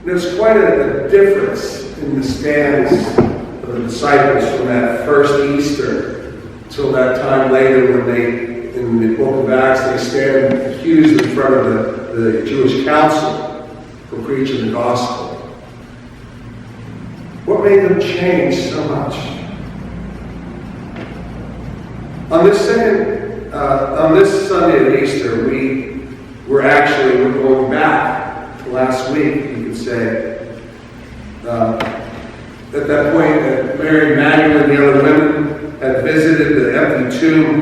There's quite a difference in the stance of the disciples from that first Easter till that time later when they, in the book of Acts, they stand accused in front of the Jewish council for preaching the gospel. What made them change so much? On this Sunday of Easter, we're going back to last week, you could say. At that point, Mary Magdalene and the other women had visited the empty tomb,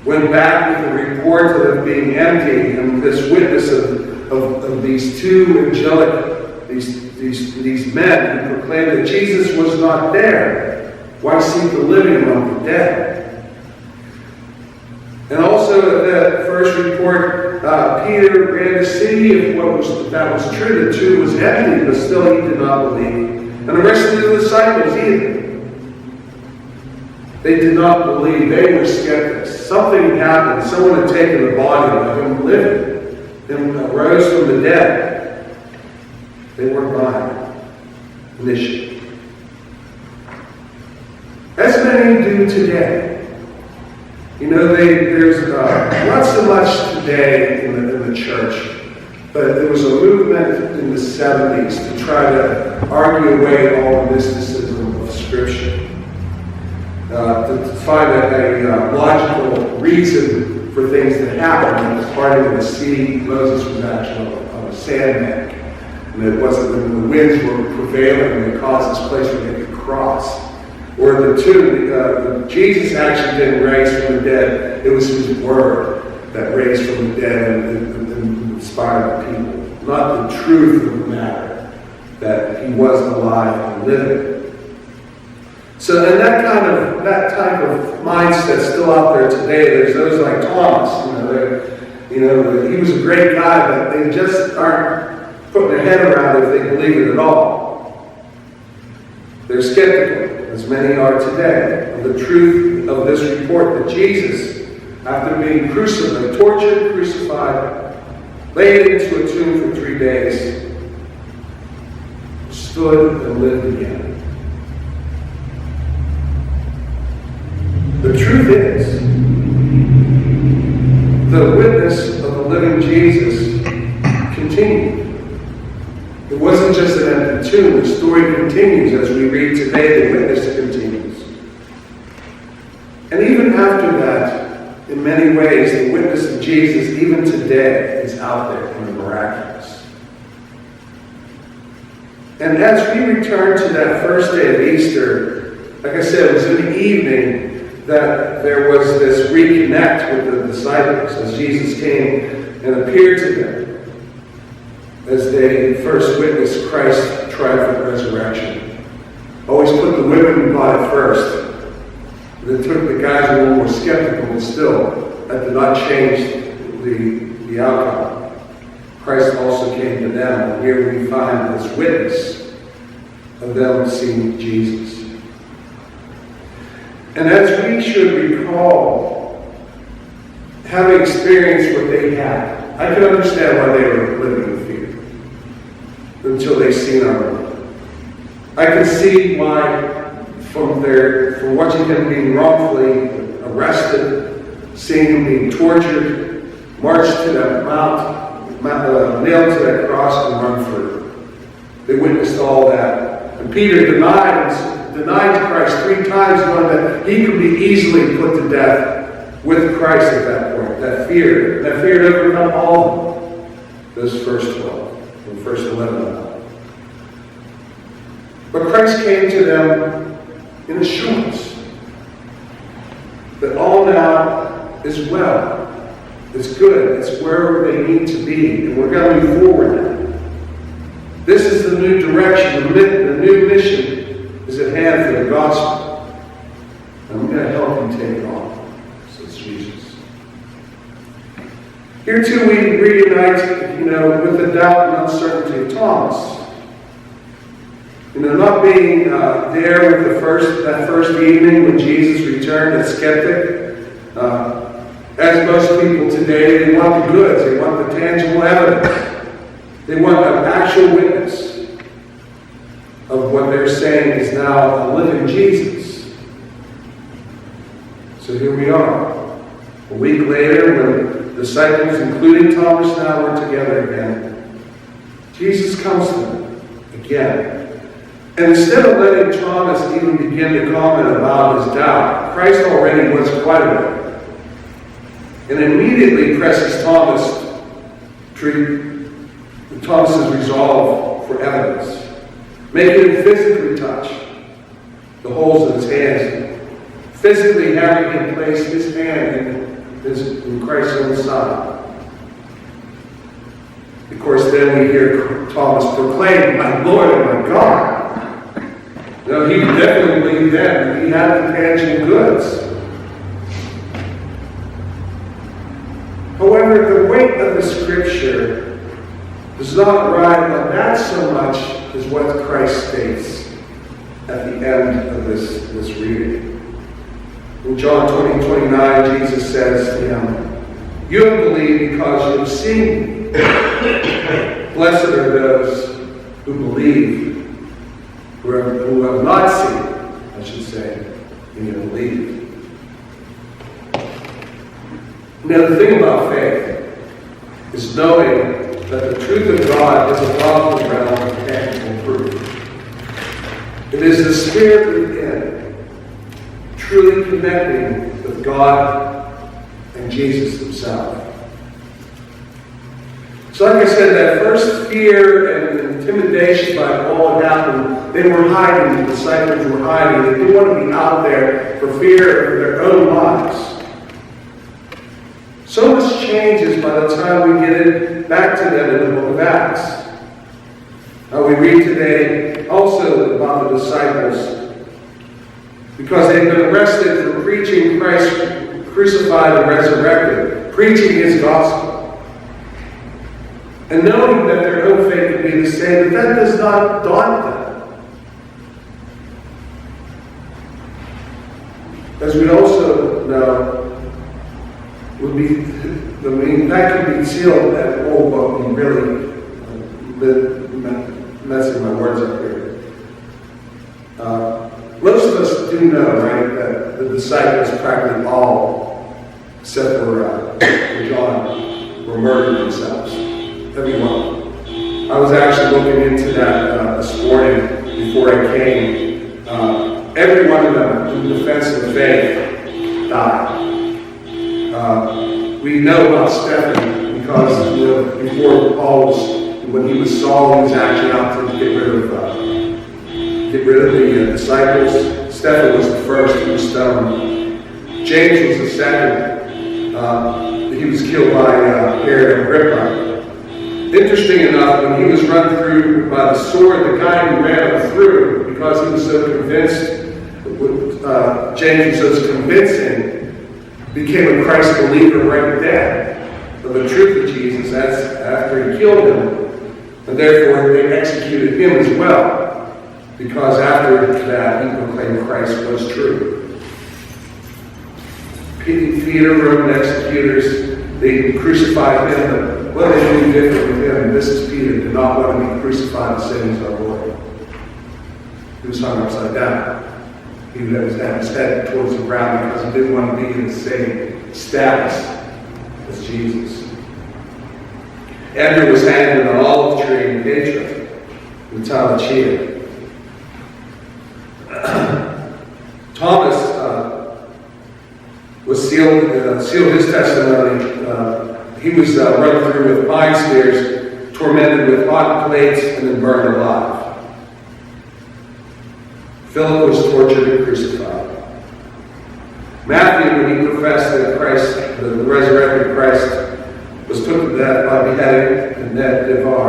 went back with a report of it being empty, and this witness of these two angelic, these men who proclaimed that Jesus was not there. Why seek the living among the dead? And also that first report, Peter ran to see if that was true. The tomb was empty, but still he did not believe. And the rest of the disciples either. They did not believe. They were skeptics. Something had happened. Someone had taken the body of him living, him rose from the dead. They weren't buying initially. As many do today. You know, there's not so much today in the church, but there was a movement in the 70s to try to argue away all the mysticism of Scripture, to find a logical reason for things that happened. As part of the sea, Moses was actually on a sandbank, and it wasn't when the winds were prevailing and they caused this place where they could cross. Or the tomb, Jesus actually didn't raise from the dead. It was his word that raised from the dead and inspired the people. Not the truth of the matter, that he was alive and living. So, and that type of mindset's still out there today. There's those like Thomas, he was a great guy, but they just aren't putting their head around it if they believe it at all. They're skeptical, as many are today, of the truth of this report that Jesus, after being crucified, tortured, crucified, laid into a tomb for 3 days, stood and lived again. The truth is, the witness of the living Jesus continued. It wasn't just an empty tomb. The story continues as we read today. The witness continues. And even after that, in many ways, the witness of Jesus, even today, is out there in the miraculous. And as we return to that first day of Easter, like I said, it was in the evening that there was this reconnect with the disciples as Jesus came and appeared to them, as they first witnessed Christ's triumphant resurrection. Always put the women by it first. And then took the guys who were more skeptical, but still, that did not change the outcome. Christ also came to them, and here we find this witness of them seeing Jesus. And as we should recall, having experienced what they had, I can understand why they were living in fear until they seen our Lord. I can see why, from watching him being wrongfully arrested, seeing him being tortured, marched to that mount, nailed to that cross, and run through. They witnessed all that. And Peter denied Christ 3 times, knowing that he could be easily put to death with Christ at that point. That fear had overcome all of them, those first 12, and first 11. But Christ came to them in assurance that all now is well. It's good. It's where they need to be. And we're going to move forward now. This is the new direction. The new mission is at hand for the gospel. And we're going to help you take it on, says Jesus. Here too we reunite, with the doubt and uncertainty of Thomas. Not being there with that first evening when Jesus returned, a skeptic. As most people today, they want the goods. They want the tangible evidence. They want an actual witness. they're saying is now a living Jesus. So here we are. A week later, when disciples, including Thomas now, were together again, Jesus comes to them again. And instead of letting Thomas even begin to comment about his doubt, Christ already was quite aware. And immediately presses Thomas's resolve for evidence, making him physically touch the holes in his hands, physically having him place his hand in Christ's own side. Of course, then we hear Thomas proclaim, "My Lord and my God." Now, he definitely believed then that he had the tangible goods. However, the weight of the Scripture does not ride on that so much as what Christ states at the end of this reading. In John 20:29, Jesus says to him, "You have believed because you have seen me. Blessed are those who believe, who have not seen, I should say, and have believed." Now, the thing about faith is knowing that the truth of God is above the realm of tangible proof. It is the Spirit within, truly connecting with God and Jesus himself. So like I said, that first fear and intimidation by all that happened, they were hiding, the disciples were hiding. They didn't want to be out there for fear of their own lives. So much changes by the time we get it back to them in the book of Acts. We read today also about the disciples, because they've been arrested for preaching Christ crucified and resurrected, preaching his gospel. And knowing that their own fate could be the same, but that does not daunt them. As we also know, that can be sealed at all, but we really messing my words up here. Most of us do know, right, that the disciples, practically all, except for John, were murdered themselves. Every one. I was actually looking into that this morning before I came. Every one of them, in defense of the faith, died. We know about Stephen because before Paul when he was Saul, he was actually out to get rid of the disciples. Stephen was the first who was stoned. James was the second. He was killed by Herod Agrippa. Interesting enough, when he was run through by the sword, the guy who ran him through, because he was so convinced, James was so convincing, became a Christ believer right then of the truth of Jesus. That's after he killed him. And therefore they executed him as well, because after that he proclaimed Christ was true. Peter, Roman executors, they crucified him, but what they do different with him? This is Peter, did not want to be crucified the same as our Lord. He was hung upside down. He had his head towards the ground because he didn't want to be in the same status as Jesus. Andrew was hanged in an olive tree in Petra, in the town of Chia. Thomas was sealed his testimony. He was run through with pine spears, tormented with hot plates, and then burned alive. Philip was tortured and crucified. Matthew, when he professed that Christ, the resurrected Christ, was put to death by beheading and Devar.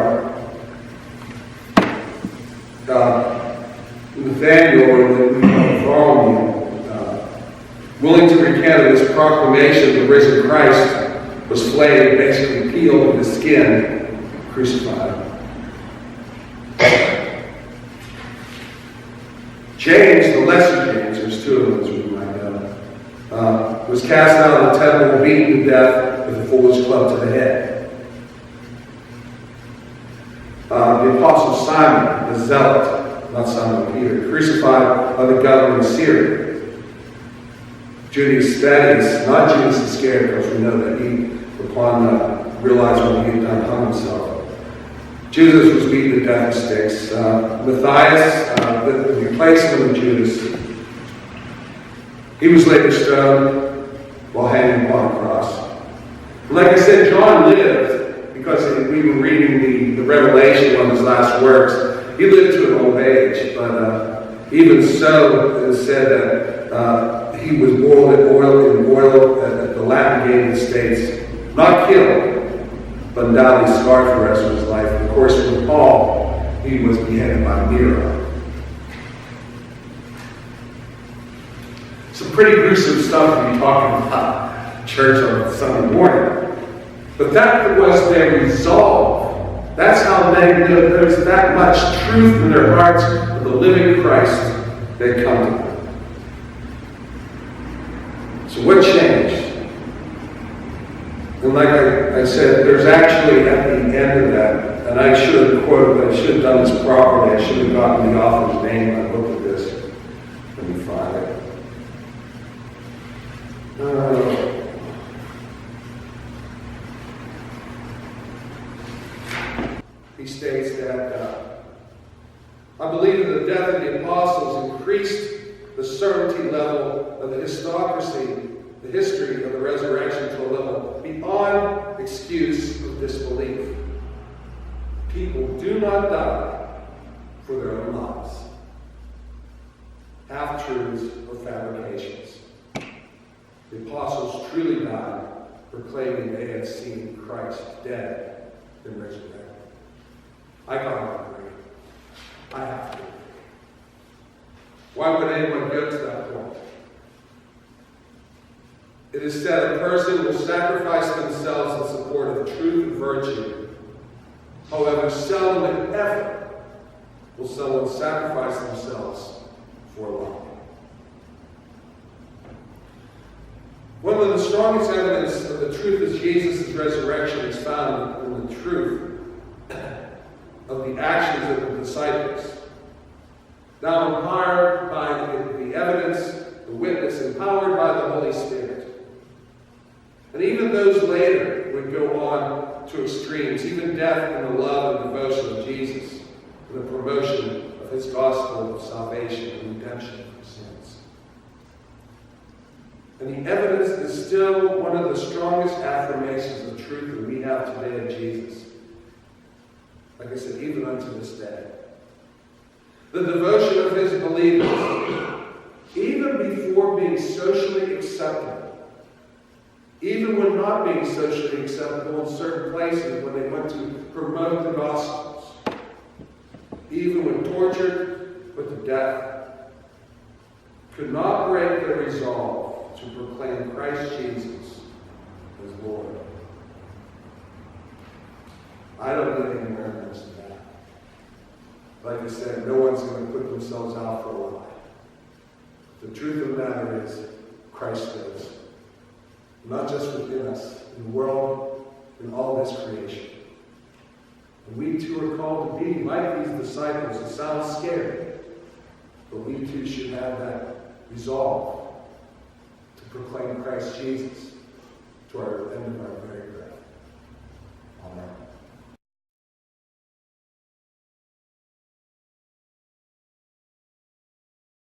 Nathaniel, or the Bartholomew, willing to recant his proclamation of the risen Christ, was flayed, basically peeled of his skin, crucified. James, the lesser James, there's two of them as we might know, was cast out of the temple, beaten to death with a fuller's club to the head. The Apostle Simon, the Zealot, not Simon Peter, crucified by the governor of Syria. Judas Thaddeus, not Judas Iscariot, because we know that he, upon realizing what he had done, hung himself. Judas was beaten to death with sticks. Matthias, the replacement of Judas, he was later stoned while hanging upon a cross. And like I said, John lived, because we were reading the revelation on his last works. He lived to an old age, but even so, it is said that he was boiled in oil at the Latin Gate of the States. Not killed, but undoubtedly scarred for the rest of his life. Of course, with Paul, he was beheaded by Nero. Some pretty gruesome stuff to be talking about church on Sunday morning. But that was their resolve. That's how there's that much truth in their hearts of the living Christ they come to them. So what changed? And like I said, there's actually at the end of that, and I should have quoted, I should have done this properly, I should have gotten the author's name when I looked at this. Let me find it. He states that, I believe that the death of the apostles increased the certainty level of the historicity, the history of the resurrection to a level beyond excuse of disbelief. People do not die for their own lives. Half-truths or fabrications. The apostles truly died, proclaiming they had seen Christ dead and resurrected. I gotta agree. I have to agree. Why would anyone go to that point? It is said a person will sacrifice themselves in support of truth and virtue. However, seldom if ever will someone sacrifice themselves for a lie. One of the strongest evidence of the truth of Jesus' resurrection is found in the truth of the actions of the disciples. Now empowered by the evidence, the witness, empowered by the Holy Spirit. And even those later would go on to extremes, even death in the love and devotion of Jesus, and the promotion of his gospel of salvation and redemption from sins. And the evidence is still one of the strongest affirmations of truth that we have today of Jesus. Like I said, even unto this day. The devotion of his believers, even before being socially acceptable, even when not being socially acceptable in certain places when they went to promote the Gospels, even when tortured, put to death, could not break their resolve to proclaim Christ Jesus as Lord. I don't need any more evidence of that. Like I said, no one's going to put themselves out for a lie. The truth of the matter is, Christ lives. Not just within us, in the world, in all this creation. And we too are called to be like these disciples. It sounds scary, but we too should have that resolve to proclaim Christ Jesus to our end of our very